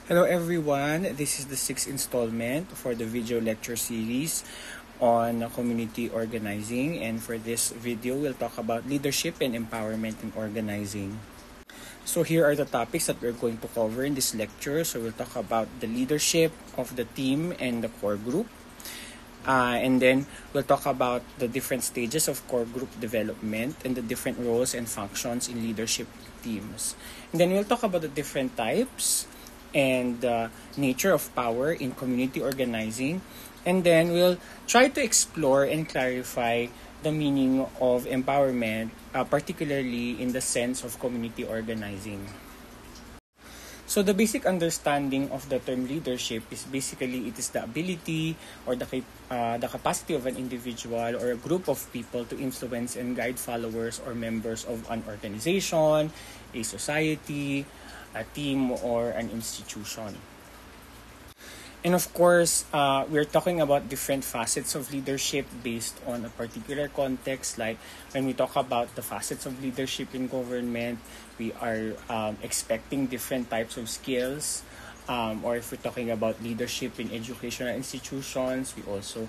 Hello everyone, this is the sixth installment for the video lecture series on community organizing, and for this video we'll talk about leadership and empowerment in organizing. So here are the topics that we're going to cover in this lecture. So we'll talk about the leadership of the team and the core group. And then we'll talk about the different stages of core group development and the different roles and functions in leadership teams. And then we'll talk about the different types and the nature of power in community organizing. And then we'll try to explore and clarify the meaning of empowerment, particularly in the sense of community organizing. So the basic understanding of the term leadership is basically it is the ability or the capacity of an individual or a group of people to influence and guide followers or members of an organization, a society, a team, or an institution. And of course, we're talking about different facets of leadership based on a particular context. Like when we talk about the facets of leadership in government, we are expecting different types of skills. Or if we're talking about leadership in educational institutions, we also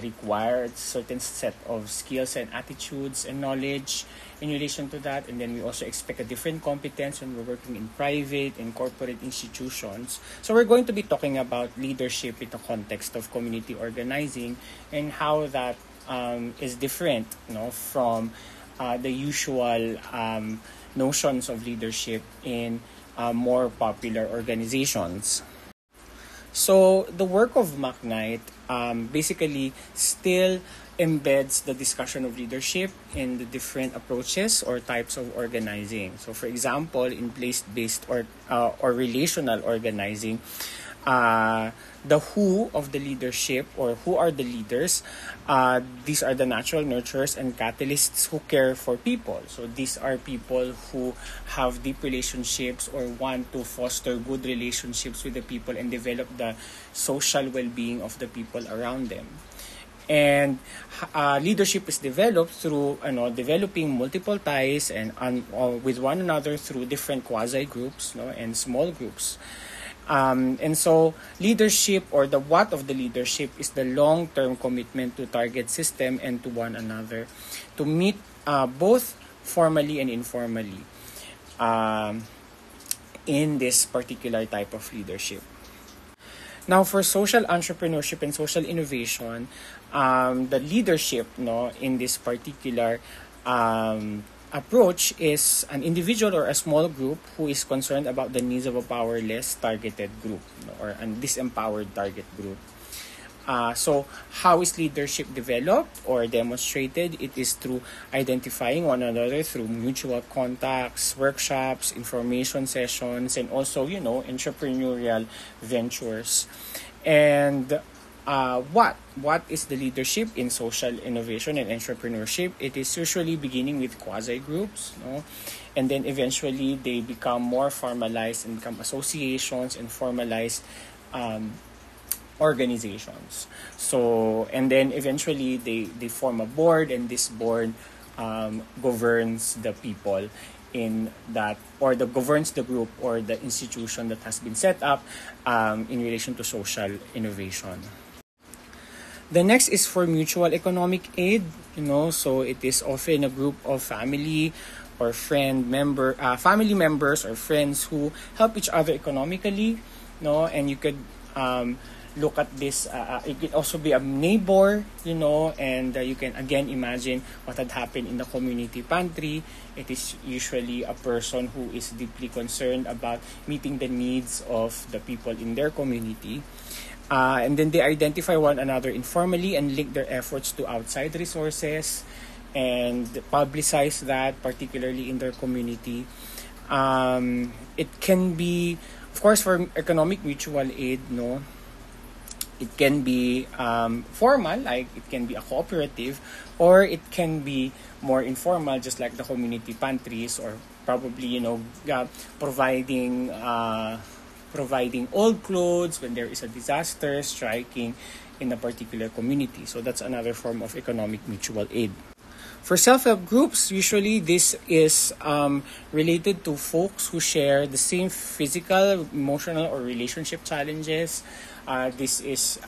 require a certain set of skills and attitudes and knowledge in relation to that. And then we also expect a different competence when we're working in private and corporate institutions. So we're going to be talking about leadership in the context of community organizing and how that is different, from the usual notions of leadership in more popular organizations. So the work of McKnight basically still embeds the discussion of leadership in the different approaches or types of organizing. So for example, in place-based or relational organizing, the who of the leadership, or who are the leaders, these are the natural nurturers and catalysts who care for people. So these are people who have deep relationships or want to foster good relationships with the people and develop the social well-being of the people around them. And leadership is developed through developing multiple ties and with one another through different quasi groups and small groups. And so leadership, or the what of the leadership, is the long-term commitment to target system and to one another to meet both formally and informally in this particular type of leadership. Now, for social entrepreneurship and social innovation, the leadership in this particular approach is an individual or a small group who is concerned about the needs of a powerless targeted group, or a disempowered target group. So how is leadership developed or demonstrated? It is through identifying one another through mutual contacts, workshops, information sessions, and also, entrepreneurial ventures. And what is the leadership in social innovation and entrepreneurship? It is usually beginning with quasi groups, and then eventually they become more formalized and become associations and formalized organizations. So, and then eventually they form a board, and this board governs the people in that, or governs the group or the institution that has been set up in relation to social innovation. The next is for mutual economic aid, so it is often a group of family members or friends who help each other economically, and you could look at this, it could also be a neighbor, and you can again imagine what had happened in the community pantry. It is usually a person who is deeply concerned about meeting the needs of the people in their community. And then they identify one another informally and link their efforts to outside resources and publicize that, particularly in their community. It can be, of course, for economic mutual aid, it can be formal, like it can be a cooperative, or it can be more informal, just like the community pantries, or probably, providing old clothes when there is a disaster striking in a particular community. So that's another form of economic mutual aid. For self-help groups, usually this is related to folks who share the same physical, emotional, or relationship challenges. This is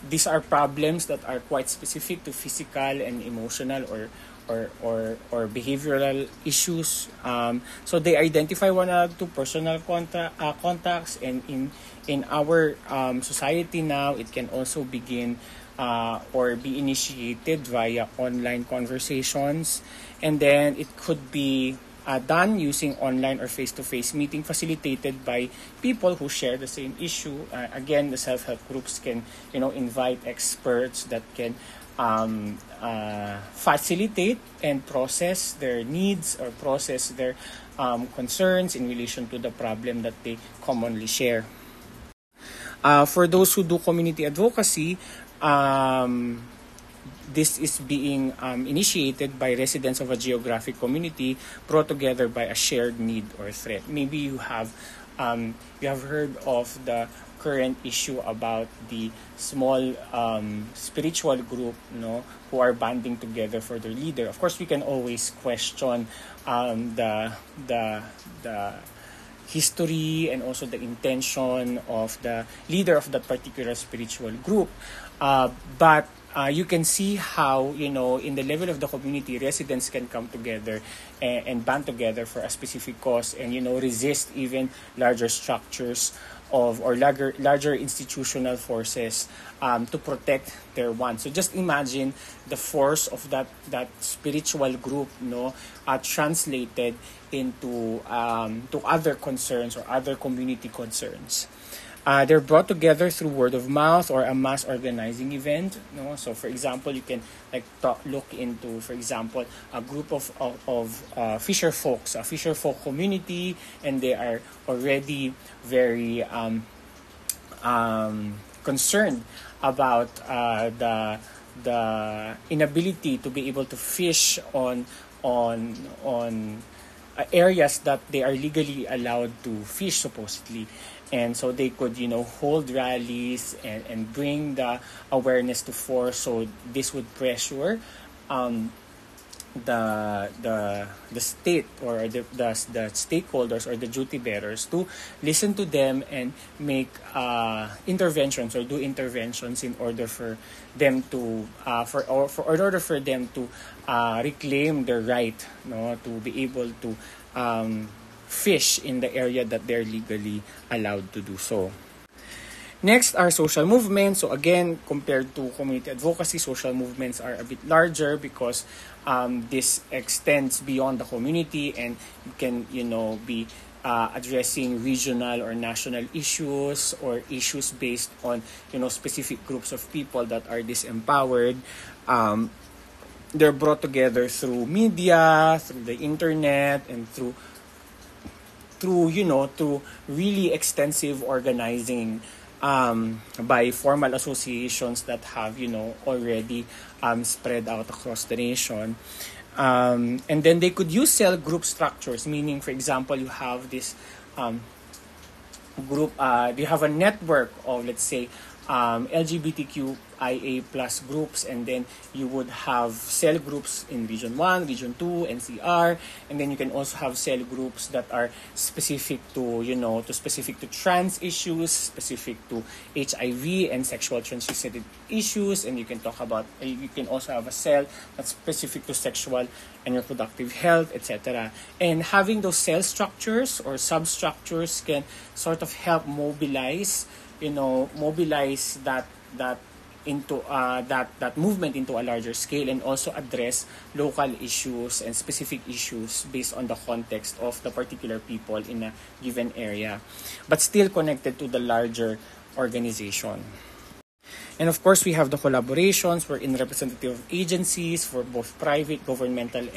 these are problems that are quite specific to physical and emotional or behavioral issues. So they identify one another to personal contacts, and in our society now, it can also begin or be initiated via online conversations, and then it could be done using online or face-to-face meeting facilitated by people who share the same issue. Again, the self-help groups can invite experts that can facilitate and process their needs or process their concerns in relation to the problem that they commonly share. For those who do community advocacy, this is being initiated by residents of a geographic community brought together by a shared need or threat. Maybe you have heard of the current issue about the small spiritual group, who are banding together for their leader. Of course, we can always question the history and also the intention of the leader of that particular spiritual group, but you can see how, in the level of the community, residents can come together and band together for a specific cause and, resist even larger structures or larger institutional forces to protect their one. So just imagine the force of that spiritual group, translated into to other concerns or other community concerns. They're brought together through word of mouth or a mass organizing event. So, for example, you can look into, for example, a group of fisher folks, a fisher folk community, and they are already very concerned about the inability to be able to fish on areas that they are legally allowed to fish, supposedly. And so they could, hold rallies and bring the awareness to force. So this would pressure the state or the stakeholders or the duty bearers to listen to them and make interventions or do interventions in order for them to in order for them to reclaim their right, to be able to fish in the area that they're legally allowed to do so. Next are social movements. So again, compared to community advocacy, social movements are a bit larger because this extends beyond the community and can, be addressing regional or national issues or issues based on, specific groups of people that are disempowered. They're brought together through media, through the internet, and through really extensive organizing by formal associations that have, already spread out across the nation. And then they could use cell group structures, meaning, for example, you have this group, you have a network of, let's say, LGBTQIA plus groups, and then you would have cell groups in Region 1, Region 2, NCR, and then you can also have cell groups that are specific to, specific to trans issues, specific to HIV and sexual transmitted issues, and you can also have a cell that's specific to sexual and reproductive health, etc. And having those cell structures or substructures can sort of help mobilize that into that movement into a larger scale, and also address local issues and specific issues based on the context of the particular people in a given area, but still connected to the larger organization. And of course, we have the collaborations. We're in representative agencies for both private, governmental,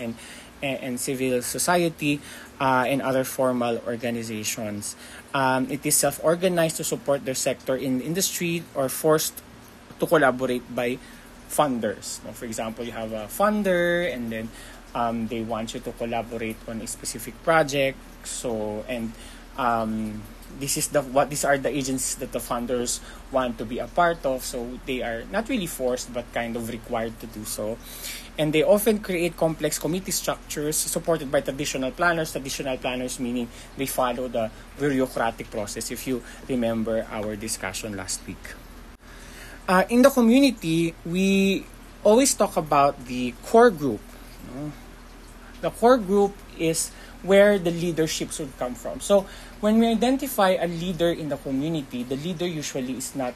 and civil society, and other formal organizations. It is self-organized to support their sector in industry or forced to collaborate by funders. For example, you have a funder, and then they want you to collaborate on a specific project. So, and these are the agencies that the founders want to be a part of, so they are not really forced but kind of required to do so. And they often create complex committee structures supported by traditional planners meaning they follow the bureaucratic process, if you remember our discussion last week. In the community, we always talk about the core group. The core group is where the leadership should come from. So when we identify a leader in the community, the leader usually is not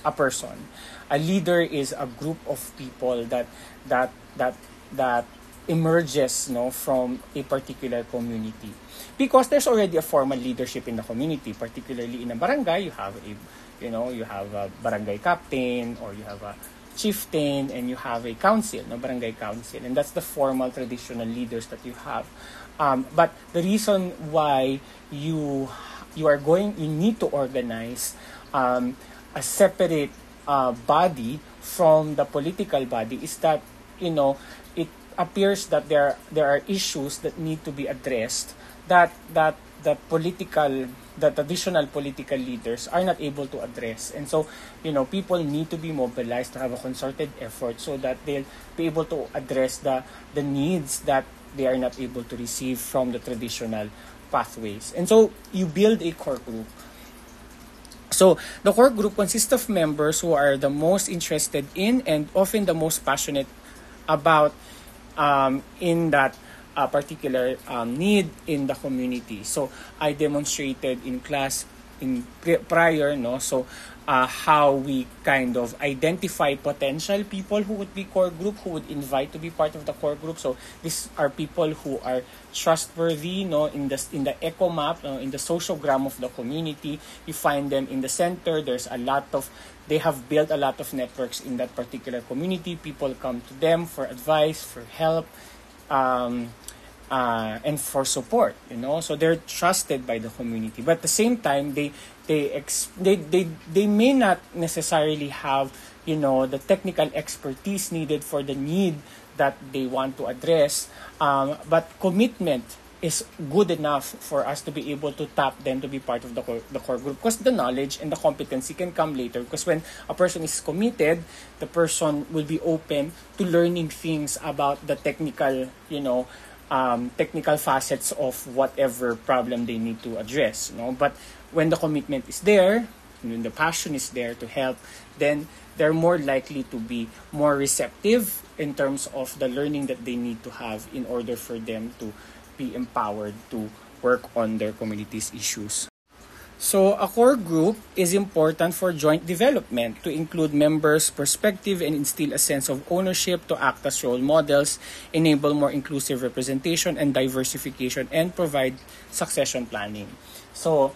a person. A leader is a group of people that emerges from a particular community. Because there's already a formal leadership in the community, particularly in a barangay, you have a barangay captain, or you have a chieftain, and you have a council, barangay council, and that's the formal traditional leaders that you have. But the reason why you need to organize a separate body from the political body is that it appears that there are issues that need to be addressed that the traditional political leaders are not able to address. And so, people need to be mobilized to have a concerted effort so that they'll be able to address the needs that they are not able to receive from the traditional pathways. And so, you build a core group. So, the core group consists of members who are the most interested in and often the most passionate about in that particular need in the community. So I demonstrated in class prior, so how we kind of identify potential people who would be core group, who would invite to be part of the core group. So these are people who are trustworthy, in the eco map, in the sociogram of the community. You find them in the center. They have built a lot of networks in that particular community. People come to them for advice, for help, and for support, so they're trusted by the community. But at the same time, they may not necessarily have the technical expertise needed for the need that they want to address, but commitment is good enough for us to be able to tap them to be part of the core group, because the knowledge and the competency can come later. Because when a person is committed, the person will be open to learning things about the technical facets of whatever problem they need to address. But when the commitment is there, when the passion is there to help, then they're more likely to be more receptive in terms of the learning that they need to have in order for them to be empowered to work on their community's issues. So a core group is important for joint development, to include members' perspective and instill a sense of ownership, to act as role models, enable more inclusive representation and diversification, and provide succession planning. So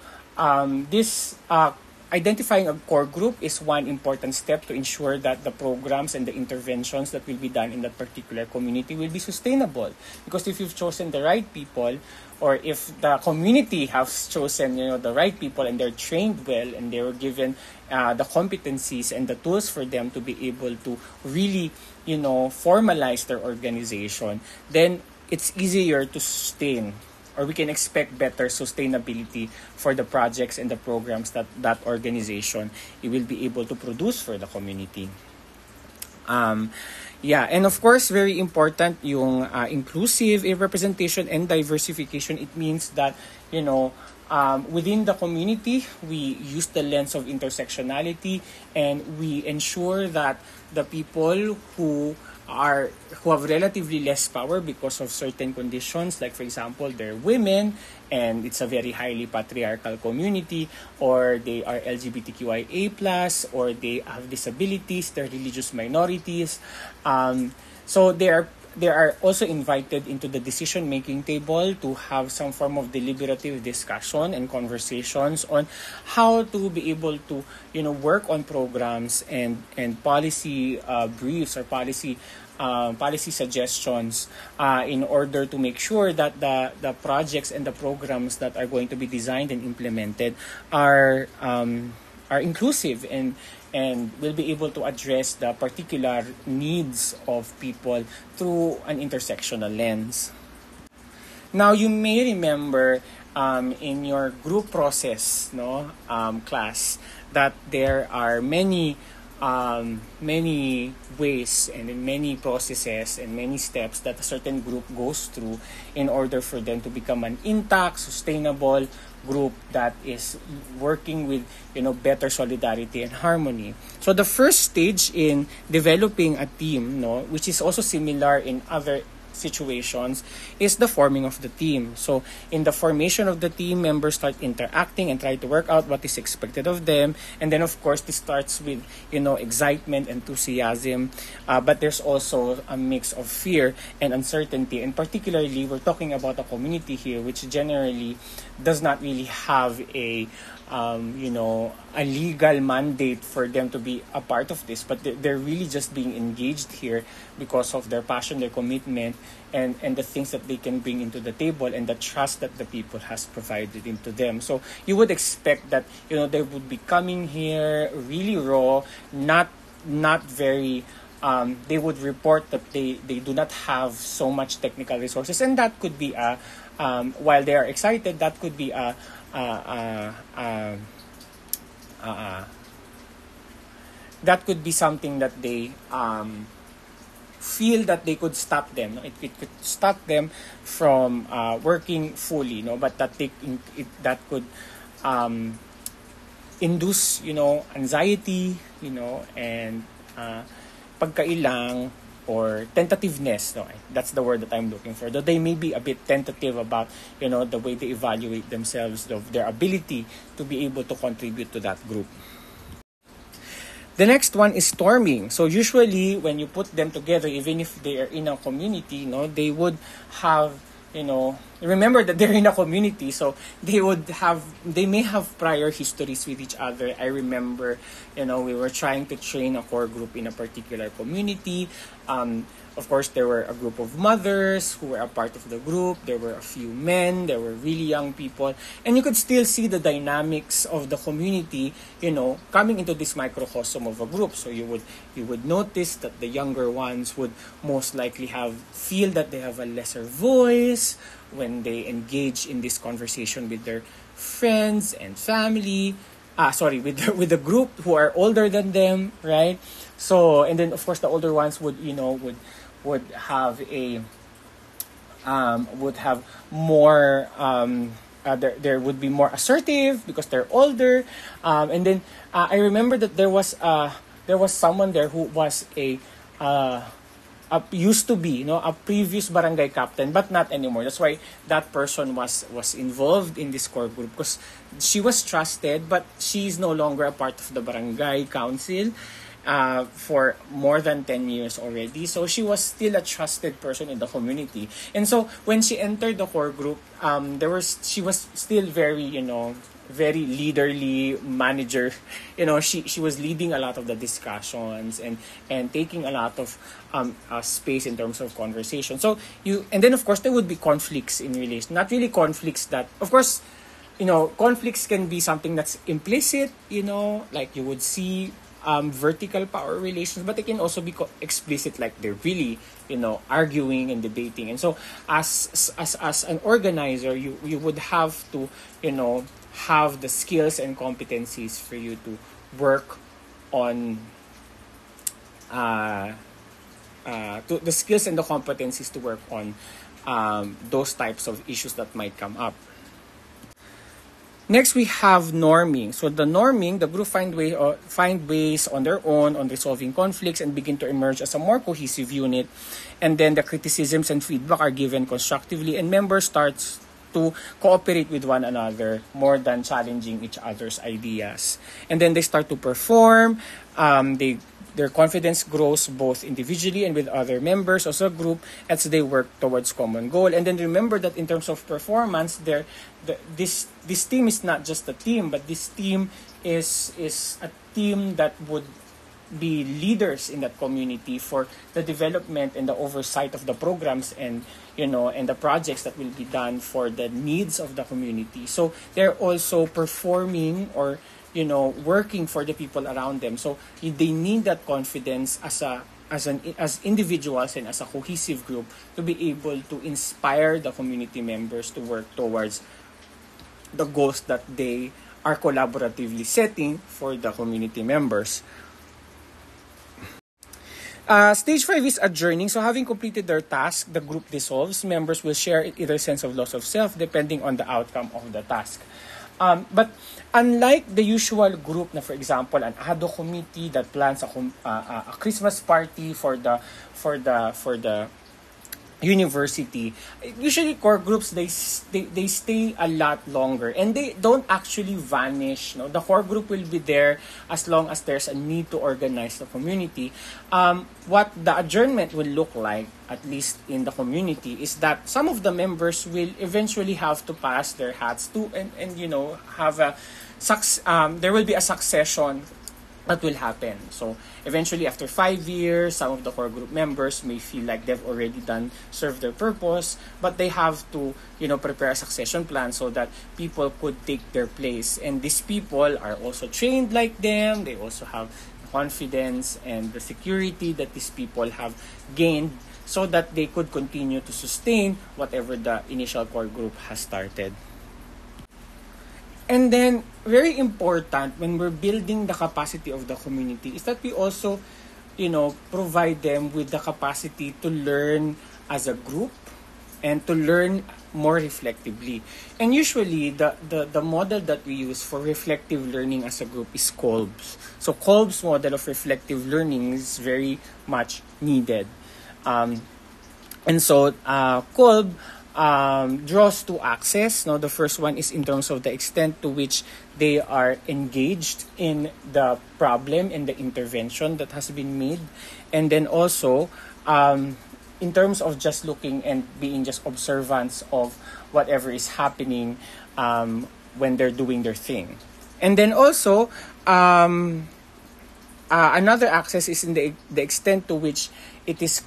identifying a core group is one important step to ensure that the programs and the interventions that will be done in that particular community will be sustainable. Because if you've chosen the right people, or if the community has chosen the right people and they're trained well and they were given the competencies and the tools for them to be able to really formalize their organization, then it's easier to sustain, or we can expect better sustainability for the projects and the programs that organization will be able to produce for the community. And of course, very important yung inclusive representation and diversification. It means that, within the community, we use the lens of intersectionality, and we ensure that the people who have relatively less power because of certain conditions, like for example, they're women and it's a very highly patriarchal community, or they are LGBTQIA+, or they have disabilities, they're religious minorities. So they are also invited into the decision-making table to have some form of deliberative discussion and conversations on how to be able to, work on programs and policy briefs or policy suggestions in order to make sure that the projects and the programs that are going to be designed and implemented are inclusive and will be able to address the particular needs of people through an intersectional lens. Now, you may remember in your group process, no, class, that there are many ways and in many processes and many steps that a certain group goes through in order for them to become an intact, sustainable group that is working with, better solidarity and harmony. So the first stage in developing a team, no, which is also similar in other situations, is the forming of the team. So in the formation of the team, members start interacting and try to work out what is expected of them. And then of course this starts with excitement, enthusiasm, but there's also a mix of fear and uncertainty. And particularly we're talking about a community here which generally does not really have a a legal mandate for them to be a part of this, but they're really just being engaged here because of their passion, their commitment, and the things that they can bring into the table and the trust that the people has provided into them. So you would expect that they would be coming here really raw, not very they would report that they do not have so much technical resources, and that could be a while they are excited, that could be a that could be something that they feel that they could stop them. No? It could stop them from working fully, but that that could induce anxiety, and pagkailang or tentativeness. No? That's the word that I'm looking for. Though they may be a bit tentative about the way they evaluate themselves, of their ability to be able to contribute to that group. The next one is storming. So usually when you put them together, even if they are in a community, they would have, remember that they're in a community, so they may have prior histories with each other. I remember, we were trying to train a core group in a particular community. Of course, there were a group of mothers who were a part of the group. There were a few men. There were really young people. And you could still see the dynamics of the community, coming into this microcosm of a group. So you would notice that the younger ones would most likely feel that they have a lesser voice when they engage in this conversation with their friends and family. With the group who are older than them, right? So, and then of course the older ones would have more there would be more assertive because they're older, and then I remember that there was someone there who was used to be a previous barangay captain, but not anymore. That's why that person was involved in this core group, because she was trusted, but she is no longer a part of the barangay council for more than 10 years already. So she was still a trusted person in the community. And so when she entered the core group, she was still very, very leaderly manager. She was leading a lot of the discussions and taking a lot of space in terms of conversation. So and then of course there would be conflicts in relation, not really conflicts that, of course, conflicts can be something that's implicit, like you would see vertical power relations, but they can also be explicit, like they're really, arguing and debating. And so as an organizer, you would have to, have the skills and competencies for you to work on the skills and the competencies to work on those types of issues that might come up. Next, we have norming. So the norming, the group find ways on their own on resolving conflicts and begin to emerge as a more cohesive unit. And then the criticisms and feedback are given constructively, and members start to cooperate with one another more than challenging each other's ideas. And then they start to perform. Their confidence grows both individually and with other members of the group as they work towards common goal. And then remember that in terms of performance, this team is not just a team, but this team is a team that would be leaders in that community for the development and the oversight of the programs and the projects that will be done for the needs of the community. So they're also performing or working for the people around them. So they need that confidence as individuals and as a cohesive group to be able to inspire the community members to work towards the goals that they are collaboratively setting for the community members. Stage 5 is adjourning. So having completed their task, the group dissolves. Members will share either sense of loss of self depending on the outcome of the task. But unlike the usual group, na for example, an ad hoc committee that plans a Christmas party for the university, usually core groups, they stay a lot longer and they don't actually vanish. No, the core group will be there as long as there's a need to organize the community. What the adjournment will look like, at least in the community, is that some of the members will eventually have to pass their hats to and have there will be a succession that will happen. So eventually, after 5 years, some of the core group members may feel like they've already served their purpose, but they have to, prepare a succession plan so that people could take their place. And these people are also trained like them. They also have confidence and the security that these people have gained so that they could continue to sustain whatever the initial core group has started. And then, very important when we're building the capacity of the community is that we also, provide them with the capacity to learn as a group and to learn more reflectively. And usually, the model that we use for reflective learning as a group is Kolb's. So Kolb's model of reflective learning is very much needed. And so, Kolb draws two axes. Now, the first one is in terms of the extent to which they are engaged in the problem and the intervention that has been made. And then also, in terms of just looking and being just observants of whatever is happening when they're doing their thing. And then also, another axis is in the extent to which it is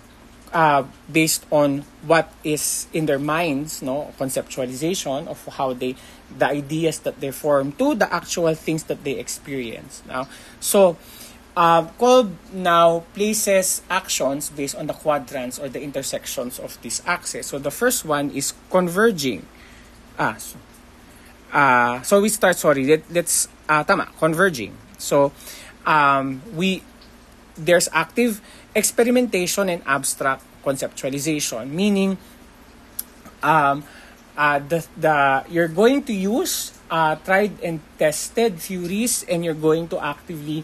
based on what is in their minds, conceptualization of how the ideas that they form to the actual things that they experience. Now, so Kolb now places actions based on the quadrants or the intersections of this axis. So the first one is converging. So we start. Let's converging. So there's active experimentation and abstract conceptualization, meaning you're going to use tried and tested theories, and you're going to actively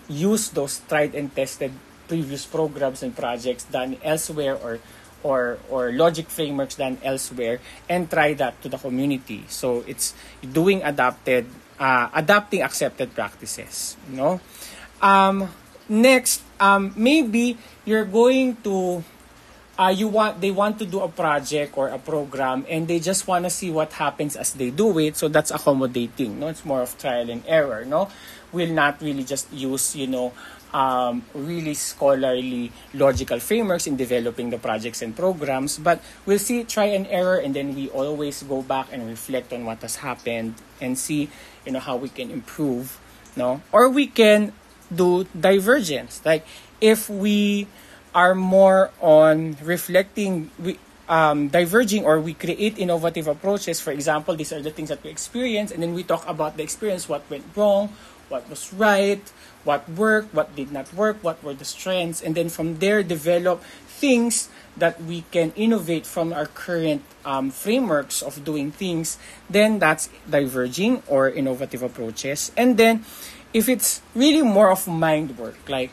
use those tried and tested previous programs and projects done elsewhere or logic frameworks done elsewhere and try that to the community. So it's doing adapting accepted practices. Next, maybe you're going to they want to do a project or a program and they just want to see what happens as they do it. So that's accommodating. It's more of trial and error. We'll not really just use really scholarly logical frameworks in developing the projects and programs, but we'll see try and error, and then we always go back and reflect on what has happened and see how we can improve. Or we can do divergence. Like if we are more on reflecting, diverging, or we create innovative approaches. For example, these are the things that we experience, and then we talk about the experience, what went wrong, what was right, what worked, what did not work, what were the strengths, and then from there develop things that we can innovate from our current frameworks of doing things. Then that's diverging or innovative approaches. And then if it's really more of mind work, like,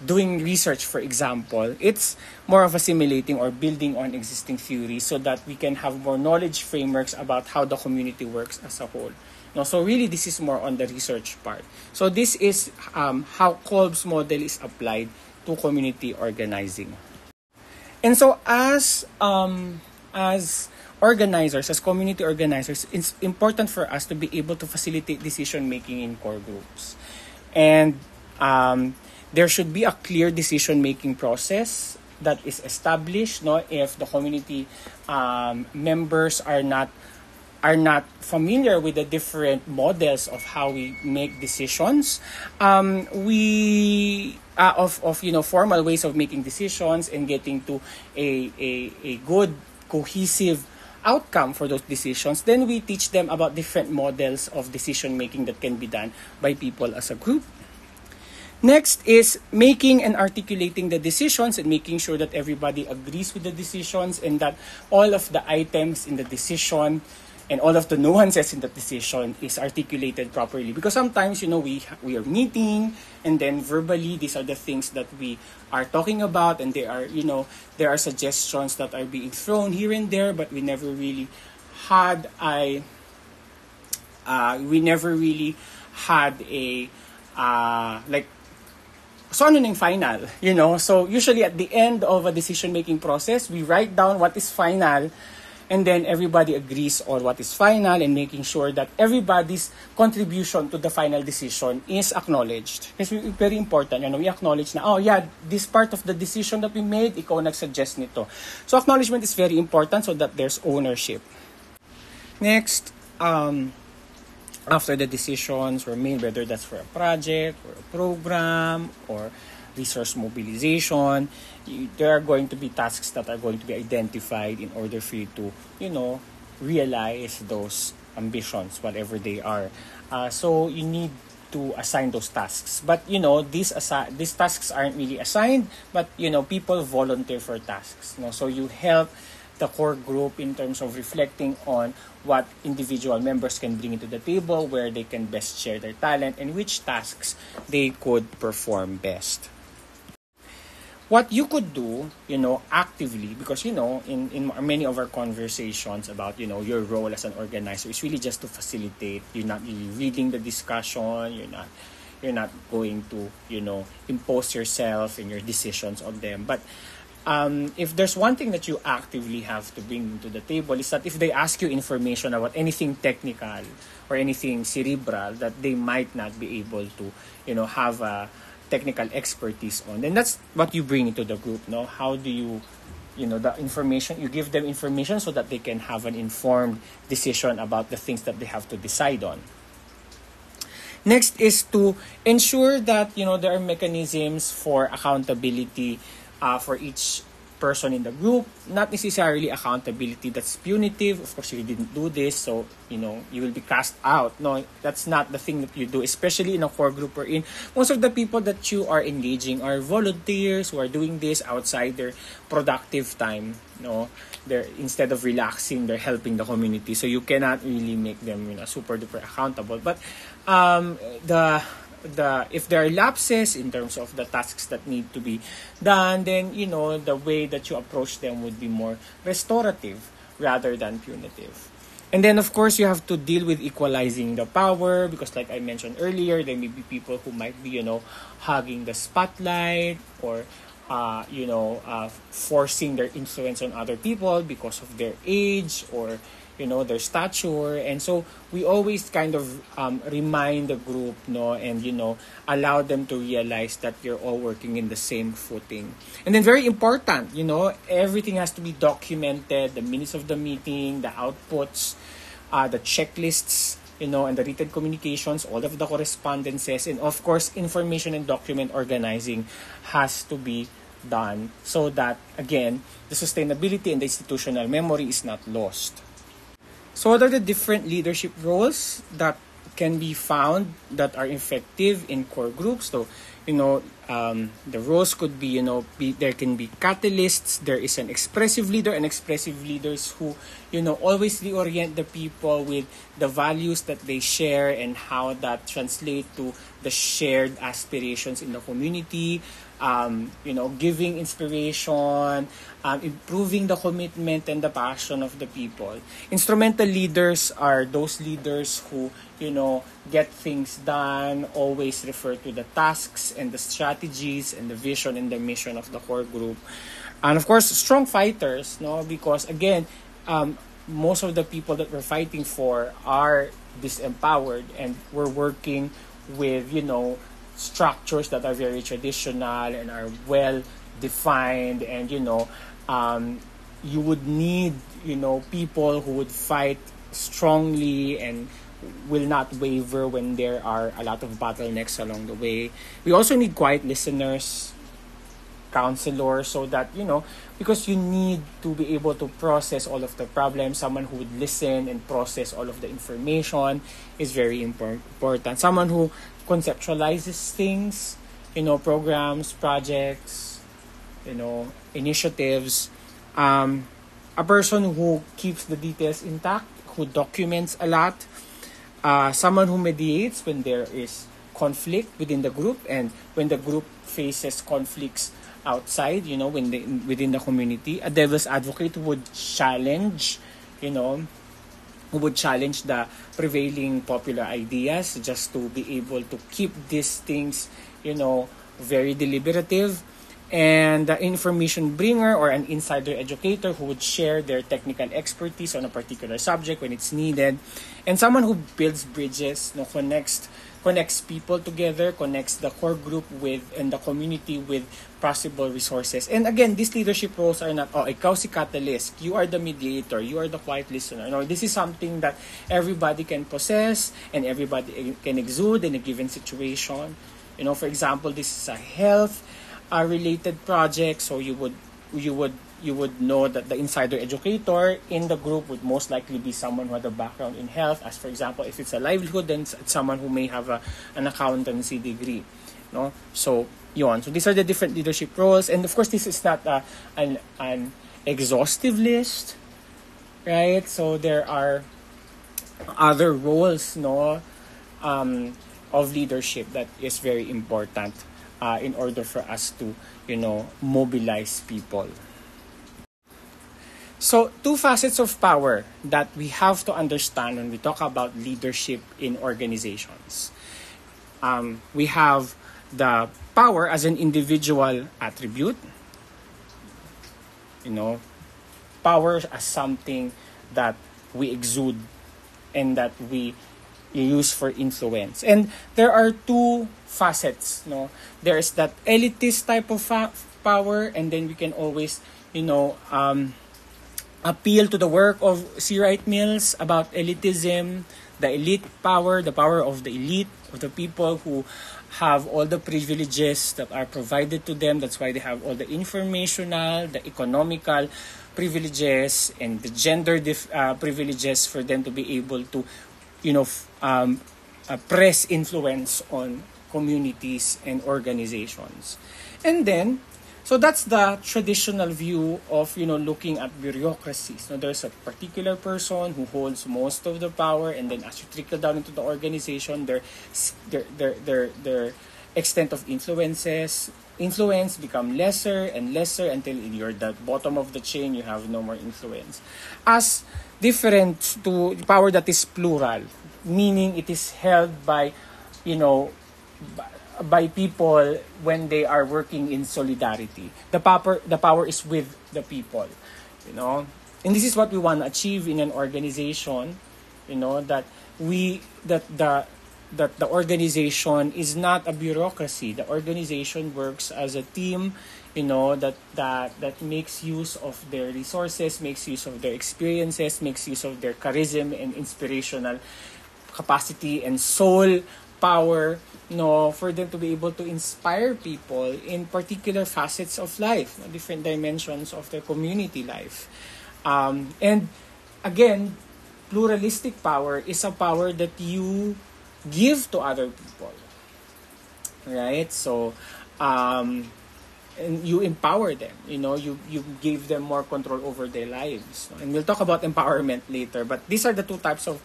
doing research, for example, it's more of assimilating or building on existing theories so that we can have more knowledge frameworks about how the community works as a whole. So really, this is more on the research part. So this is how Kolb's model is applied to community organizing. And so as organizers, as community organizers, it's important for us to be able to facilitate decision-making in core groups. And there should be a clear decision-making process that is established. If the community members are not familiar with the different models of how we make decisions, formal ways of making decisions and getting to a good, cohesive outcome for those decisions, then we teach them about different models of decision making that can be done by people as a group. Next is making and articulating the decisions and making sure that everybody agrees with the decisions and that all of the items in the decision and all of the nuances in the decision is articulated properly. Because sometimes, we are meeting and then verbally these are the things that we are talking about, and there are suggestions that are being thrown here and there, but we never really had a like, so ano yung final, So usually at the end of a decision-making process, we write down what is final, and then everybody agrees on what is final, and making sure that everybody's contribution to the final decision is acknowledged. It's very important, we acknowledge na, this part of the decision that we made, ikaw nag-suggest nito. So acknowledgement is very important so that there's ownership. Next, after the decisions were made, whether that's for a project or a program or resource mobilization, there are going to be tasks that are going to be identified in order for you to, realize those ambitions, whatever they are. So you need to assign those tasks. But, these tasks aren't really assigned, but, people volunteer for tasks. So you help the core group in terms of reflecting on what individual members can bring into the table, where they can best share their talent, and which tasks they could perform best. What you could do, actively, because, in many of our conversations about, your role as an organizer is really just to facilitate. You're not really reading the discussion. You're not going to, impose yourself and your decisions on them. But if there's one thing that you actively have to bring to the table, is that if they ask you information about anything technical or anything cerebral that they might not be able to, have a technical expertise on, then that's what you bring into the group. How do you, the information, you give them information so that they can have an informed decision about the things that they have to decide on. Next is to ensure that, there are mechanisms for accountability for each person in the group. Not necessarily accountability that's punitive. Of course, you didn't do this, so, you will be cast out. No, that's not the thing that you do, especially in a core group we're in. Most of the people that you are engaging are volunteers who are doing this outside their productive time. They're, instead of relaxing, they're helping the community. So you cannot really make them, super duper accountable. But if there are lapses in terms of the tasks that need to be done, then, the way that you approach them would be more restorative rather than punitive. And then, of course, you have to deal with equalizing the power, because like I mentioned earlier, there may be people who might be, hogging the spotlight or, forcing their influence on other people because of their age or, their stature. And so we always kind of remind the group, and, allow them to realize that you're all working in the same footing. And then very important, everything has to be documented, the minutes of the meeting, the outputs, the checklists, and the written communications, all of the correspondences, and of course, information and document organizing has to be done so that, again, the sustainability and the institutional memory is not lost. So what are the different leadership roles that can be found that are effective in core groups? So, the roles could be, there can be catalysts. There is an expressive leader, and expressive leaders who, always reorient the people with the values that they share and how that translate to the shared aspirations in the community. Giving inspiration, improving the commitment and the passion of the people. Instrumental leaders are those leaders who, get things done, always refer to the tasks and the strategies and the vision and the mission of the core group. And of course, strong fighters, because again, most of the people that we're fighting for are disempowered, and we're working with, structures that are very traditional and are well defined, and you would need people who would fight strongly and will not waver when there are a lot of bottlenecks along the way. We also need quiet listeners. counselor, so that, because you need to be able to process all of the problems. Someone who would listen and process all of the information is very important. Someone who conceptualizes things, programs, projects, initiatives. A person who keeps the details intact, who documents a lot. Someone who mediates when there is conflict within the group, and when the group faces conflicts outside, within the community. A devil's advocate who would challenge, the prevailing popular ideas, just to be able to keep these things, very deliberative. And the information bringer, or an insider educator, who would share their technical expertise on a particular subject when it's needed. And someone who builds bridges, connects people together, connects the core group and the community with possible resources. And again, these leadership roles are not, ikaw si catalyst, you are the mediator, you are the quiet listener. No, this is something that everybody can possess and everybody can exude in a given situation. For example, this is a health related project, so you would know that the insider educator in the group would most likely be someone who had a background in health. As for example, if it's a livelihood, then it's someone who may have an accountancy degree. So these are the different leadership roles, and of course this is not an exhaustive list, right? So there are other roles of leadership that is very important in order for us to mobilize people. So, two facets of power that we have to understand when we talk about leadership in organizations. We have the power as an individual attribute. Power as something that we exude and that we use for influence. And there are two facets. There is that elitist type of power, and then we can always, appeal to the work of C. Wright Mills about elitism, the elite power, the power of the elite, of the people who have all the privileges that are provided to them. That's why they have all the informational, the economical privileges, and the gender privileges for them to be able to, press influence on communities and organizations. And then, so that's the traditional view of, looking at bureaucracies. There's a particular person who holds most of the power, and then as you trickle down into the organization, their extent of influence become lesser and lesser until you're the bottom of the chain, you have no more influence. As different to power that is plural, meaning it is held by, by people when they are working in solidarity. The power is with the people, and this is what we want to achieve in an organization, that the organization is not a bureaucracy. The organization works as a team, that makes use of their resources, makes use of their experiences, makes use of their charisma and inspirational capacity and soul power, for them to be able to inspire people in particular facets of life, different dimensions of their community life. And again, pluralistic power is a power that you give to other people, right? So, and you empower them, you give them more control over their lives. And we'll talk about empowerment later, but these are the two types of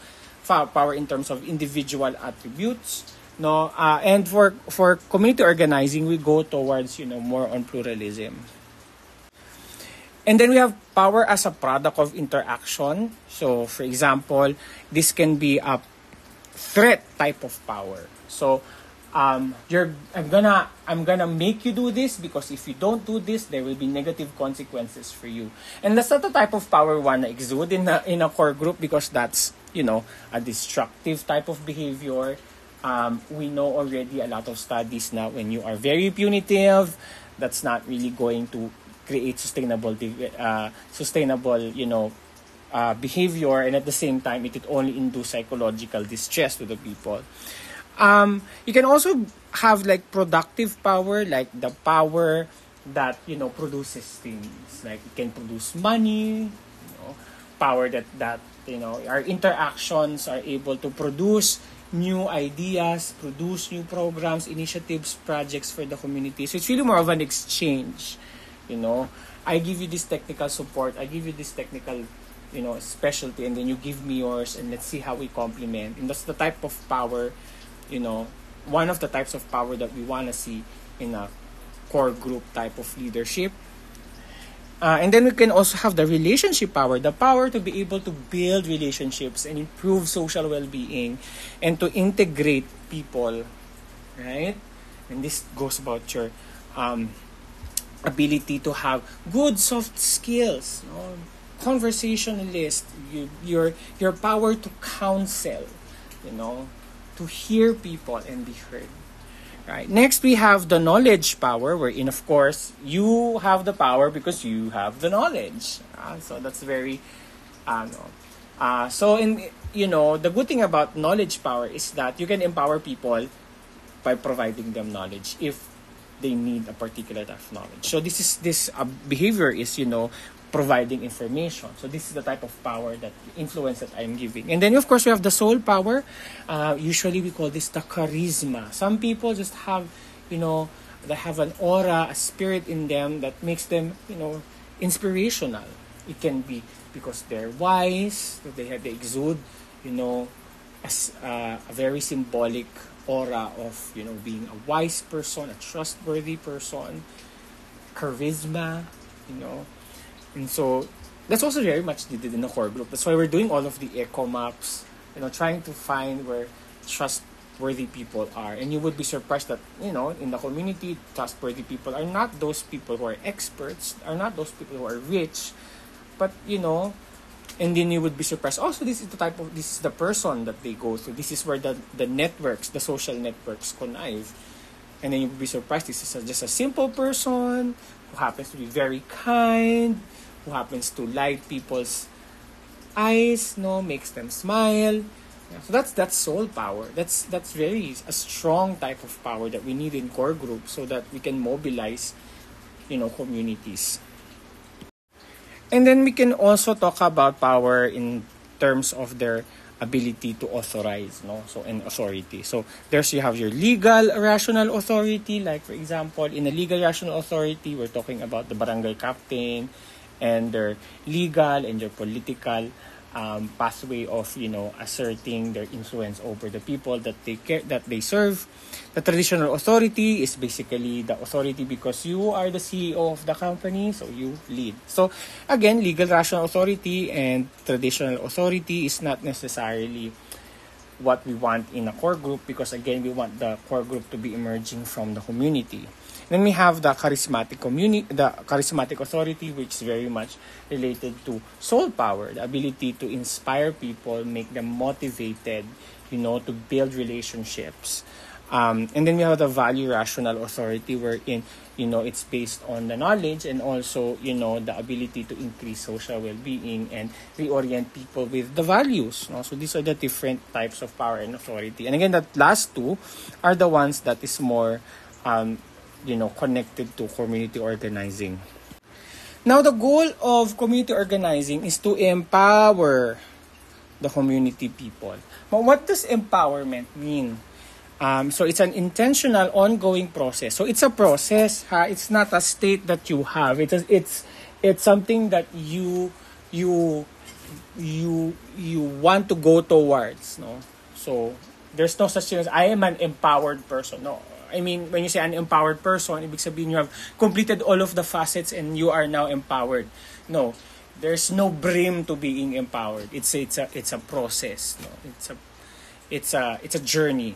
power in terms of individual attributes. And for community organizing, we go towards more on pluralism. And then we have power as a product of interaction. So, for example, this can be a threat type of power. So, I'm gonna make you do this, because if you don't do this, there will be negative consequences for you. And that's not the type of power we wanna exude in a core group, because that's a destructive type of behavior. We know already a lot of studies now, when you are very punitive, that's not really going to create sustainable behavior, and at the same time, it will only induce psychological distress to the people. You can also have like productive power, like the power that, produces things. Like it can produce money, power that our interactions are able to produce new ideas, produce new programs, initiatives, projects for the community. So it's really more of an exchange. I give you this technical support, I give you this technical specialty, and then you give me yours, and let's see how we complement. And that's the type of power, one of the types of power that we want to see in a core group type of leadership. And then we can also have the relationship power, the power to be able to build relationships and improve social well-being and to integrate people, right? And this goes about your ability to have good soft skills, conversationalist, your power to counsel, to hear people and be heard. Right. Next, we have the knowledge power, wherein, of course, you have the power because you have the knowledge. So that's very, the good thing about knowledge power is that you can empower people by providing them knowledge if they need a particular type of knowledge. So this behavior is, providing information. So this is the type of power, that influence that I'm giving. And then, of course, we have the soul power. Usually we call this the charisma. Some people just have, they have an aura, a spirit in them that makes them, inspirational. It can be because they're wise, they exude, a very symbolic aura of, being a wise person, a trustworthy person, charisma, And so that's also very much needed in the core group. That's why we're doing all of the echo maps, trying to find where trustworthy people are. And you would be surprised that, in the community, trustworthy people are not those people who are experts, are not those people who are rich, but, and then you would be surprised, also, this is the person that they go through. This is where the networks, the social networks connive. And then you would be surprised, this is just a simple person who happens to be very kind, who happens to light people's eyes, makes them smile. Yeah, so that's soul power. That's very a strong type of power that we need in core groups so that we can mobilize, communities. And then we can also talk about power in terms of their ability to authorize, so and authority. So you have your legal rational authority, like for example, in a legal rational authority, we're talking about the barangay captain and their legal and their political pathway of asserting their influence over the people that they serve. The traditional authority is basically the authority because you are the CEO of the company, so you lead. So again, legal rational authority and traditional authority is not necessarily what we want in a core group, because again, we want the core group to be emerging from the community. Then we have the charismatic authority, which is very much related to soul power, the ability to inspire people, make them motivated, to build relationships. And then we have the value rational authority, wherein, it's based on the knowledge and also, the ability to increase social well-being and reorient people with the values. So these are the different types of power and authority. And again, that last two are the ones that is more connected to community organizing. Now, the goal of community organizing is to empower the community people. But what does empowerment mean? So it's an intentional, ongoing process. So it's a process. It's not a state that you have. It's something that you want to go towards. So there's no such thing as I am an empowered person. No. I mean, when you say an empowered person, ibig sabihin you have completed all of the facets and you are now empowered. No, there's no brim to being empowered. It's a process. It's a journey.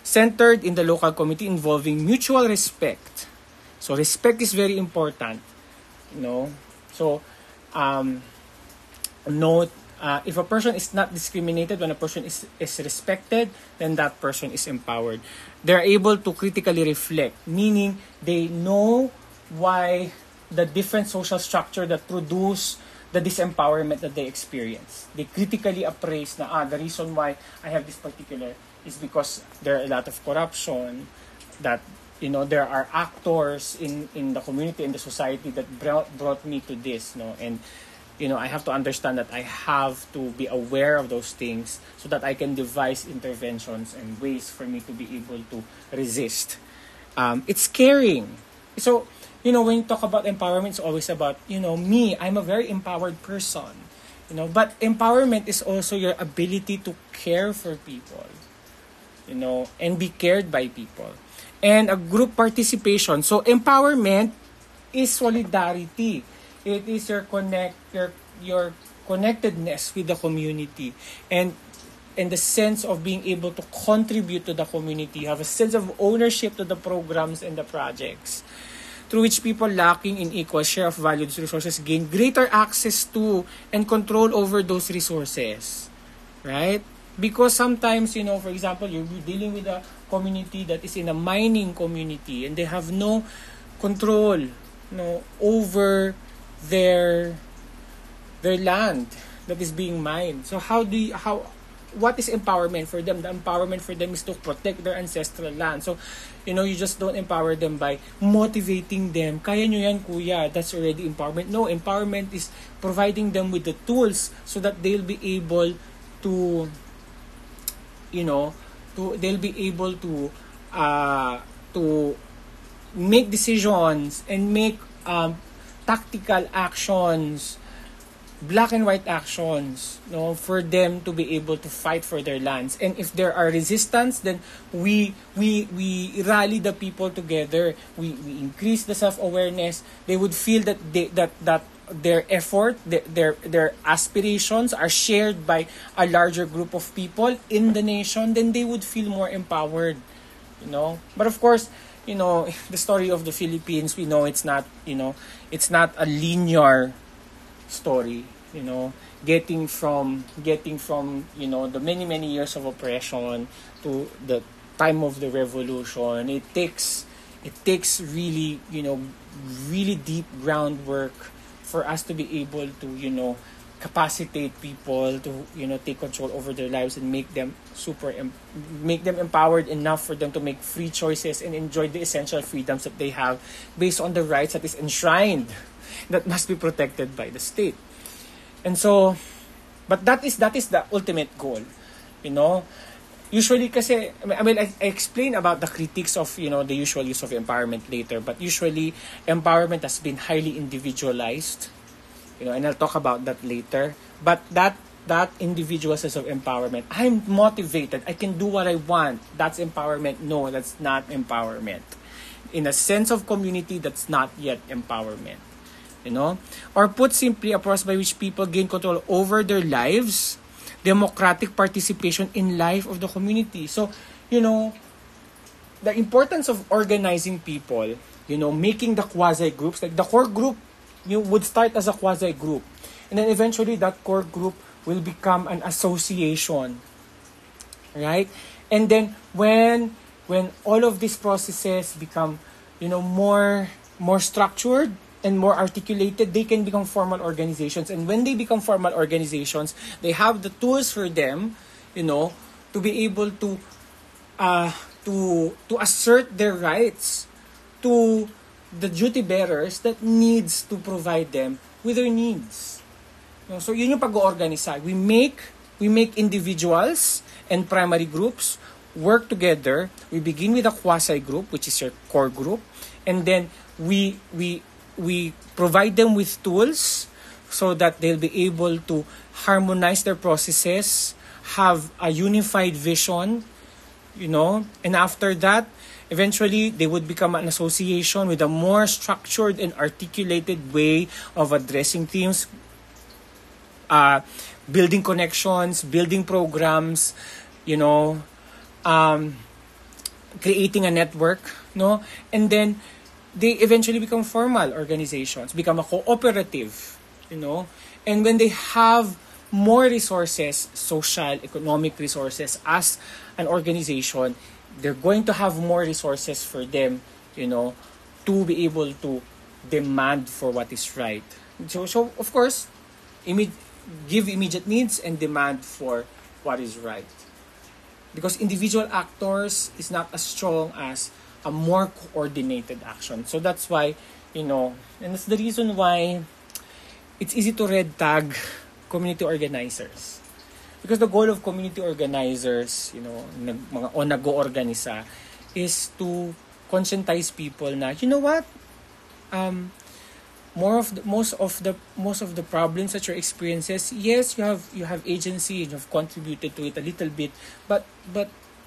Centered in the local community, involving mutual respect. So respect is very important. So note. If a person is not discriminated, when a person is respected, then that person is empowered. They're able to critically reflect, meaning they know why the different social structure that produce the disempowerment that they experience. They critically appraise na the reason why I have this particular is because there are a lot of corruption that there are actors in the community and the society that brought me to this, and I have to understand that I have to be aware of those things so that I can devise interventions and ways for me to be able to resist. It's scaring. So, when you talk about empowerment, it's always about, me. I'm a very empowered person, but empowerment is also your ability to care for people, and be cared by people. And a group participation. So empowerment is solidarity. It is your connectedness with the community, and the sense of being able to contribute to the community, have a sense of ownership to the programs and the projects, through which people lacking in equal share of valued resources gain greater access to and control over those resources, right? Because sometimes, for example, you're dealing with a community that is in a mining community and they have no control, over their land that is being mined. So what is empowerment for them? The empowerment for them is to protect their ancestral land. So, you just don't empower them by motivating them. Kaya nyo yan, kuya. That's already empowerment. No, empowerment is providing them with the tools so that they'll be able to, they'll be able to make decisions and make tactical actions, black and white actions, for them to be able to fight for their lands. And if there are resistance, then we rally the people together. We increase the self-awareness. They would feel that that their effort, their aspirations are shared by a larger group of people in the nation. Then they would feel more empowered. But of course, the story of the Philippines, we know it's not a linear story, getting from the many years of oppression to the time of the revolution. It takes really, really deep groundwork for us to be able to, capacitate people to, take control over their lives and make them empowered enough for them to make free choices and enjoy the essential freedoms that they have based on the rights that is enshrined, that must be protected by the state. And so, but that is the ultimate goal, Usually kasi, I explain about the critiques of, the usual use of empowerment later, but usually empowerment has been highly individualized, and I'll talk about that later. But that individual sense of empowerment, I'm motivated, I can do what I want, that's empowerment. No, that's not empowerment. In a sense of community, that's not yet empowerment. Or put simply, a process by which people gain control over their lives, democratic participation in life of the community. So, the importance of organizing people, making the quasi-groups, like the core group, would start as a quasi-group. And then eventually that core group will become an association, right? And then when all of these processes become, more structured and more articulated, they can become formal organizations. And when they become formal organizations, they have the tools for them, to be able to assert their rights to the duty bearers that needs to provide them with their needs. So yun yung pag-oorganisa. We make individuals and primary groups work together. We begin with a quasi-group, which is your core group, and then we provide them with tools so that they'll be able to harmonize their processes, have a unified vision, and after that, eventually they would become an association with a more structured and articulated way of addressing themes, building connections, building programs, creating a network, and then they eventually become formal organizations, become a cooperative, and when they have more resources, social, economic resources as an organization, they're going to have more resources for them, to be able to demand for what is right. So of course, give immediate needs and demand for what is right. Because individual actors is not as strong as a more coordinated action. So that's why, and that's the reason why it's easy to red tag community organizers. Because the goal of community organizers, nag-o-organisa, is to conscientize people na, you know what? Most of the problems that you're experiences, yes, you have agency, you have contributed to it a little bit, but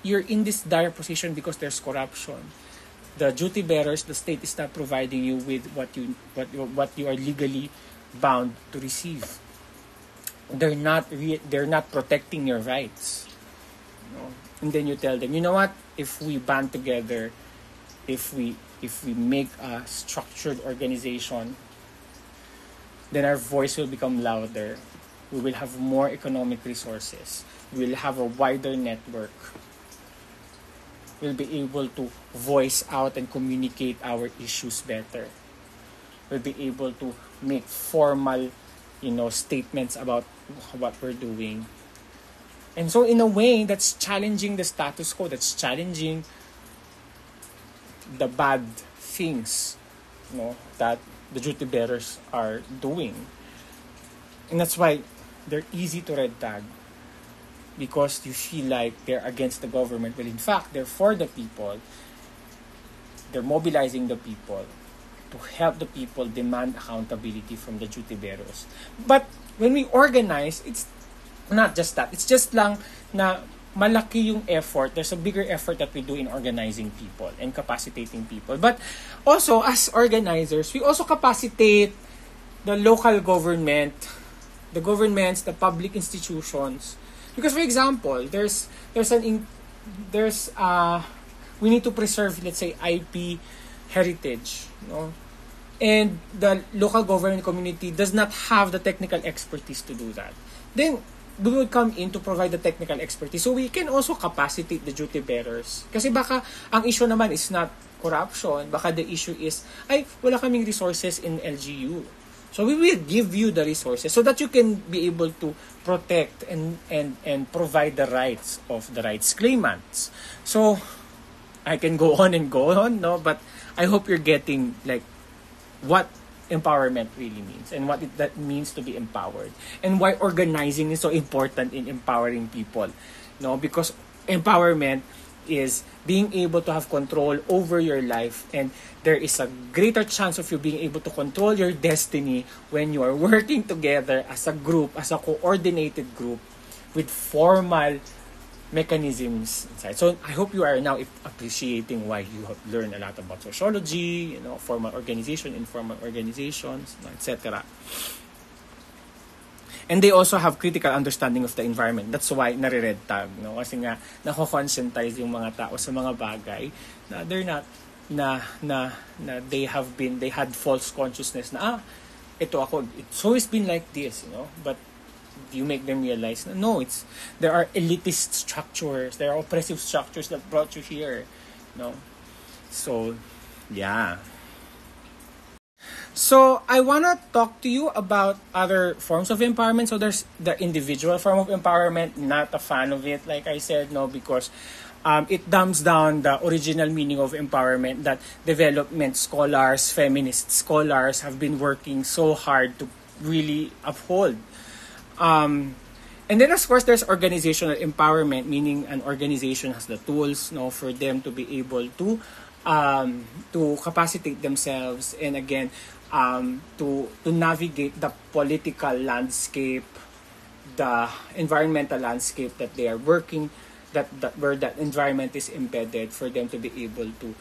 you're in this dire position because there's corruption. The duty bearers, the state is not providing you with what you are legally bound to receive. They're not protecting your rights. And then you tell them, you know what? If we band together, if we make a structured organization, then our voice will become louder. We will have more economic resources. We will have a wider network. We'll be able to voice out and communicate our issues better. We'll be able to make formal, statements about what we're doing. And so in a way, that's challenging the status quo. That's challenging the bad things, that the duty bearers are doing. And that's why they're easy to red tag, because you feel like they're against the government. Well, in fact, they're for the people. They're mobilizing the people to help the people demand accountability from the duty bearers. But when we organize, it's not just that. It's just lang na malaki yung effort. There's a bigger effort that we do in organizing people and capacitating people. But also, as organizers, we also capacitate the local government, the governments, the public institutions. Because, for example, we need to preserve, let's say, IP heritage, and the local government community does not have the technical expertise to do that. Then we will come in to provide the technical expertise. So we can also capacitate the duty bearers. Kasi baka ang issue naman is not corruption. Baka the issue is, wala kaming resources in LGU. So we will give you the resources so that you can be able to protect and provide the rights of the rights claimants. So I can go on and go on, but I hope you're getting like what empowerment really means and what that means to be empowered, and why organizing is so important in empowering people. Because empowerment is being able to have control over your life, and there is a greater chance of you being able to control your destiny when you are working together as a group, as a coordinated group with formal mechanisms inside. So I hope you are now appreciating why you have learned a lot about sociology, formal organization, informal organizations, etc. And they also have critical understanding of the environment. That's why nare-red tag, kasi nga nako-conscientize yung mga tao sa mga bagay na they're not na they had false consciousness na ito ako, it's always been like this, but you make them realize no, there are elitist structures, there are oppressive structures that brought you here. So yeah. So I want to talk to you about other forms of empowerment. So there's the individual form of empowerment. Not a fan of it, like I said, because it dumbs down the original meaning of empowerment that development scholars, feminist scholars have been working so hard to really uphold. And then, of course, there's organizational empowerment, meaning an organization has the tools, for them to be able to capacitate themselves, and again, to navigate the political landscape, the environmental landscape that they are working, that where that environment is embedded, for them to be able to,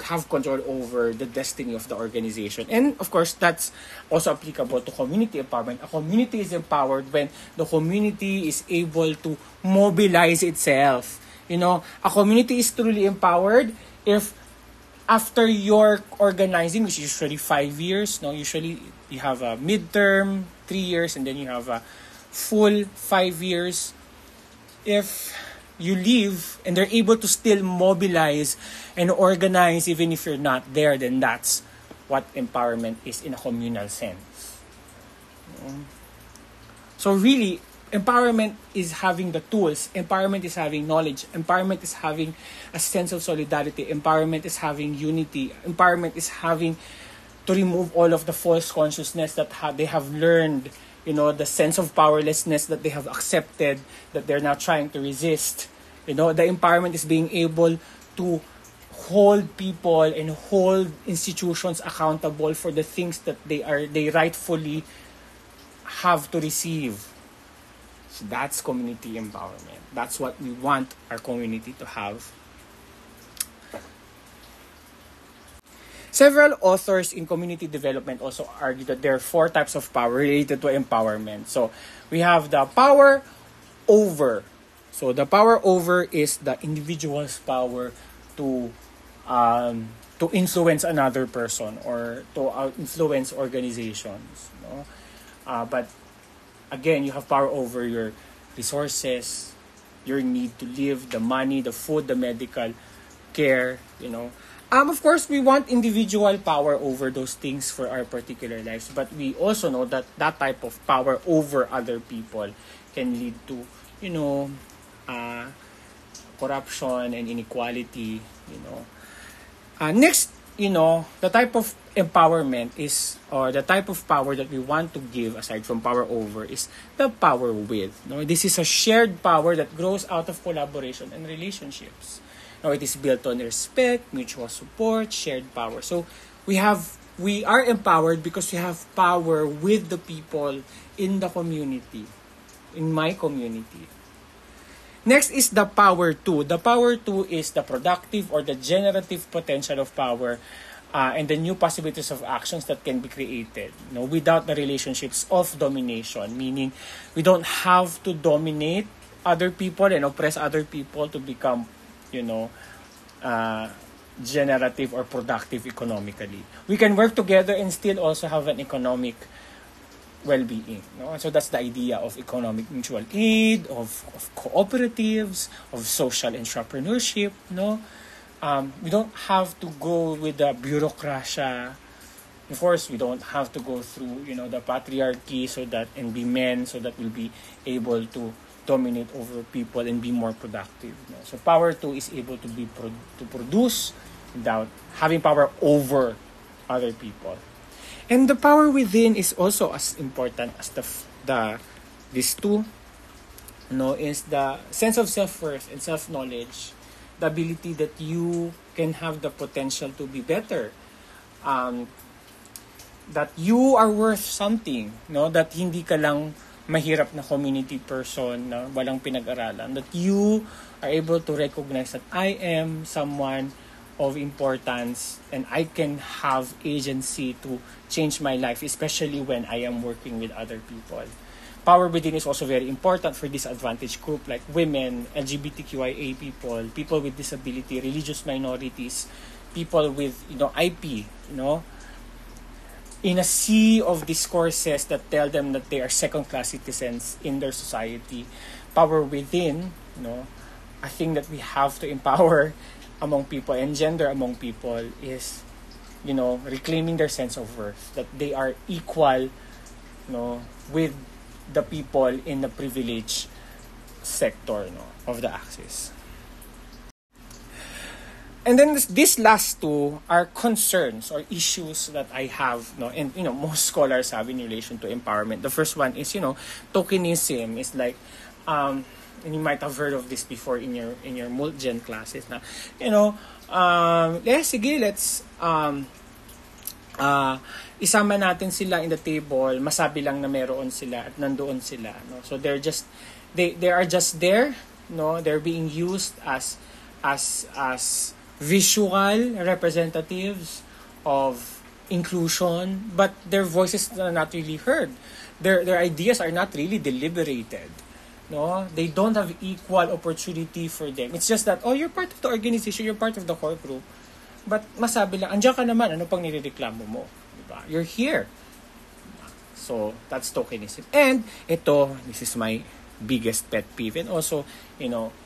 have control over the destiny of the organization. And of course, that's also applicable to community empowerment. A community is empowered when the community is able to mobilize itself. A community is truly empowered if after your organizing, which is usually 5 years, usually you have a midterm, 3 years, and then you have a full 5 years. If you leave and they're able to still mobilize and organize even if you're not there, then that's what empowerment is in a communal sense. So really, empowerment is having the tools. Empowerment is having knowledge. Empowerment is having a sense of solidarity. Empowerment is having unity. Empowerment is having to remove all of the false consciousness that they have learned, the sense of powerlessness that they have accepted, that they're now trying to resist. The empowerment is being able to hold people and hold institutions accountable for the things that they rightfully have to receive. So that's community empowerment. That's what we want our community to have. Several authors in community development also argue that there are 4 types of power related to empowerment. So we have the power over. So the power over is the individual's power to influence another person or to influence organizations. But again, you have power over your resources, your need to live, the money, the food, the medical care. Of course, we want individual power over those things for our particular lives, but we also know that that type of power over other people can lead to, corruption and inequality. Next, the type of empowerment is, or the type of power that we want to give aside from power over, is the power with. This is a shared power that grows out of collaboration and relationships. It is built on respect, mutual support, shared power. So we are empowered because we have power with the people in the community, in my community. Next is the power to. The power to is the productive or the generative potential of power and the new possibilities of actions that can be created without the relationships of domination. Meaning, we don't have to dominate other people and oppress other people to become generative or productive economically. We can work together and still also have an economic well-being. So that's the idea of economic mutual aid, of cooperatives, of social entrepreneurship. We don't have to go with the bureaucracia. Of course, we don't have to go through the patriarchy and be men so that we'll be able to dominate over people and be more productive. So power to is able to produce without having power over other people. And the power within is also as important as these two. Is the sense of self-worth and self-knowledge, the ability that you can have the potential to be better, that you are worth something, that hindi ka lang mahirap na community person na walang pinag-aralan, that you are able to recognize that I am someone of importance and I can have agency to change my life, especially when I am working with other people. Power within is also very important for disadvantaged group like women, LGBTQIA people, people with disability, religious minorities, people with IP, in a sea of discourses that tell them that they are second-class citizens in their society. Power within, a thing that we have to empower among people and gender among people is, reclaiming their sense of worth, that they are equal, with the people in the privileged sector of the axis. And then these last two are concerns or issues that I have, and most scholars have in relation to empowerment. The first one is, tokenism is like, and you might have heard of this before in your multi-gen classes na, sige, let's isama natin sila in the table, masabi lang na meron sila at nandoon sila, so they are just there, they're being used as visual representatives of inclusion, but their voices are not really heard. Their ideas are not really deliberated. They don't have equal opportunity for them. It's just that, you're part of the organization, you're part of the core group, but masabi lang, andiyan ka naman, ano pang nirereklamo mo? Diba? You're here. So, that's tokenism. And, this is my biggest pet peeve. And also,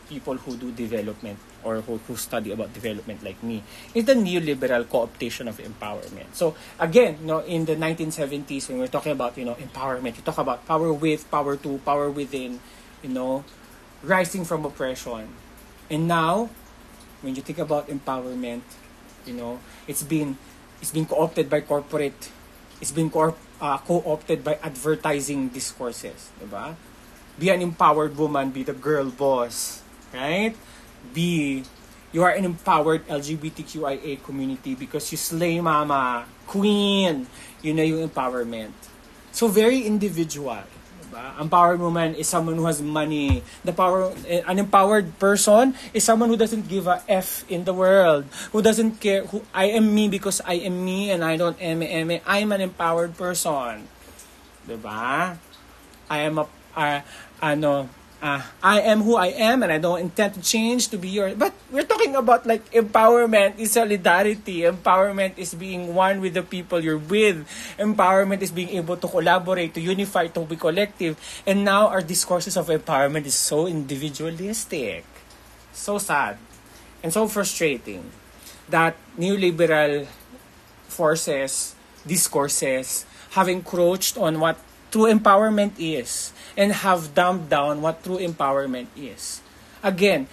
people who do development or who study about development like me, is the neoliberal co-optation of empowerment. So again, in the 1970s, when we're talking about, empowerment, you talk about power with, power to, power within, rising from oppression. And now, when you think about empowerment, it's been co-opted by corporate, it's been co-opted by advertising discourses, diba? Be an empowered woman, be the girl boss, right? You are an empowered LGBTQIA community because you slay mama, queen, yung empowerment. So very individual. Diba? Empowered woman is someone who has money. An empowered person is someone who doesn't give a F in the world, who doesn't care. Who I am me because I am me and I don't eme. I'm an empowered person. Diba? I am who I am and I don't intend to change to be yours. But we're talking about like empowerment is solidarity. Empowerment is being one with the people you're with. Empowerment is being able to collaborate, to unify, to be collective. And now our discourses of empowerment is so individualistic. So sad. And so frustrating that neoliberal forces, discourses have encroached on what true empowerment is and have dumbed down what true empowerment is. Again,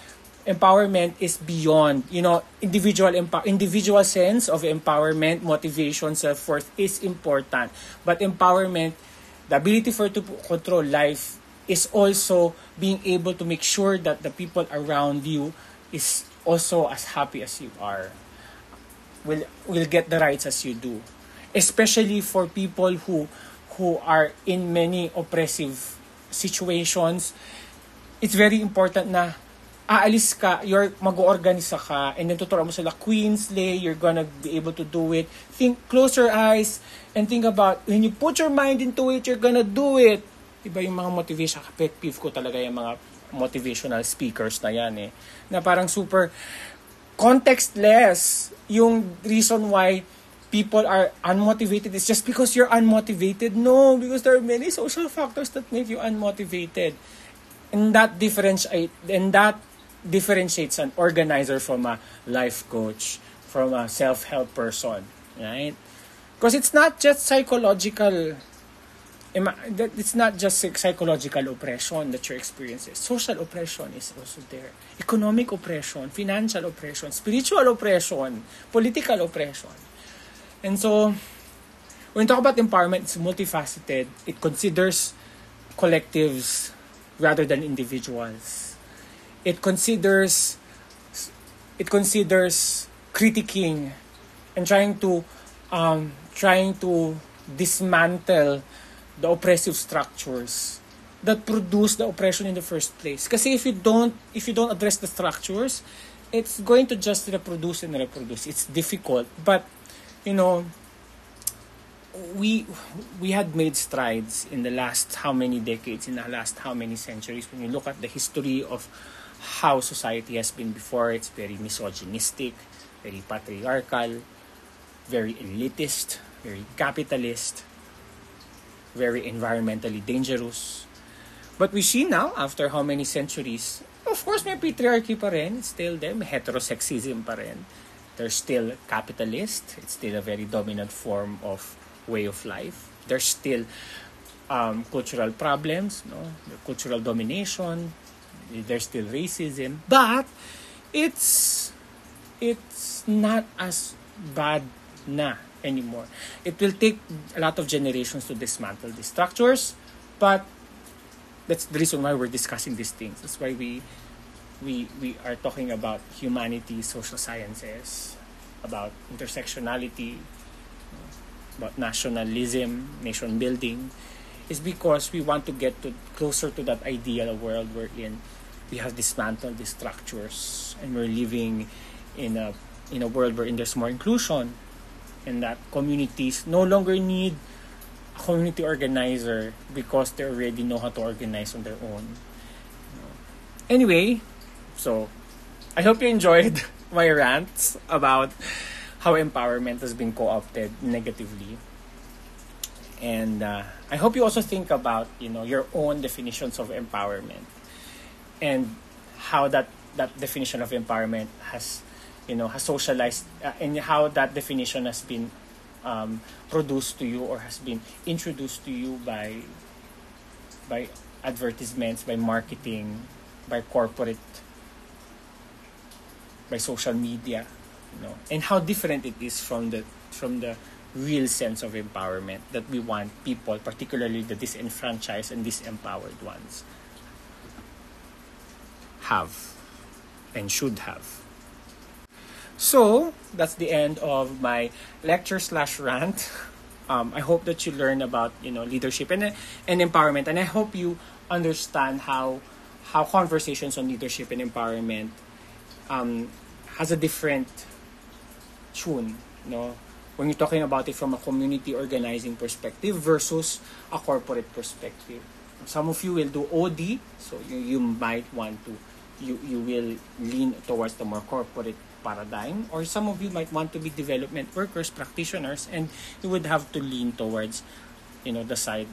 empowerment is beyond, individual sense of empowerment, motivation, self-worth is important. But empowerment, the ability for you to control life, is also being able to make sure that the people around you is also as happy as you are. Will get the rights as you do. Especially for people who are in many oppressive situations, it's very important na aalis ka, mag-organisa ka, and then tuturuan mo sila, queen, slay, you're gonna be able to do it. Close your eyes, and think about, when you put your mind into it, you're gonna do it. Diba yung mga motivation, pet peeve ko talaga yung mga motivational speakers na yan na parang super contextless yung reason why people are unmotivated. It's just because you're unmotivated. No, because there are many social factors that make you unmotivated. And that differentiates an organizer from a life coach, from a self-help person, right? Because it's not just psychological oppression that you're experiencing. Social oppression is also there. Economic oppression, financial oppression, spiritual oppression, political oppression. And so, when we talk about empowerment, it's multifaceted. It considers collectives rather than individuals. It considers critiquing and trying to dismantle the oppressive structures that produce the oppression in the first place. Kasi if you don't address the structures, it's going to just reproduce and reproduce. It's difficult, but we had made strides in the last how many decades, in the last how many centuries. When you look at the history of how society has been before, it's very misogynistic, very patriarchal, very elitist, very capitalist, very environmentally dangerous. But we see now, after how many centuries, of course may patriarchy pa rin, it's still there, may heterosexism pa rin. There's still capitalist. It's still a very dominant form of way of life. There's still cultural problems, the cultural domination. There's still racism, but it's not as bad na anymore. It will take a lot of generations to dismantle these structures, but that's the reason why we're discussing these things. That's why we are talking about humanity, social sciences, about intersectionality, about nationalism, nation building, is because we want to get closer to that ideal world wherein we have dismantled these structures and we're living in a world wherein there's more inclusion, and that communities no longer need a community organizer because they already know how to organize on their own. Anyway, so I hope you enjoyed my rants about how empowerment has been co-opted negatively. And I hope you also think about, your own definitions of empowerment and how that definition of empowerment has socialized, and how that definition has been produced to you or has been introduced to you by advertisements, by marketing, by corporate, by social media, and how different it is from the real sense of empowerment that we want people, particularly the disenfranchised and disempowered ones, have and should have. So that's the end of my lecture/rant. I hope that you learn about leadership and empowerment, and I hope you understand how conversations on leadership and empowerment has a different tune. When you're talking about it from a community organizing perspective versus a corporate perspective. Some of you will do OD, so you might want to you will lean towards the more corporate paradigm, or some of you might want to be development workers, practitioners, and you would have to lean towards the side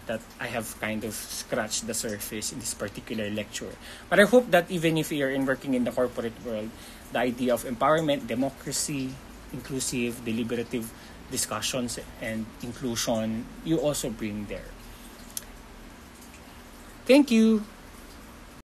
that I have kind of scratched the surface in this particular lecture. But I hope that even if you're working in the corporate world, the idea of empowerment, democracy, inclusive, deliberative discussions, and inclusion, you also bring there. Thank you.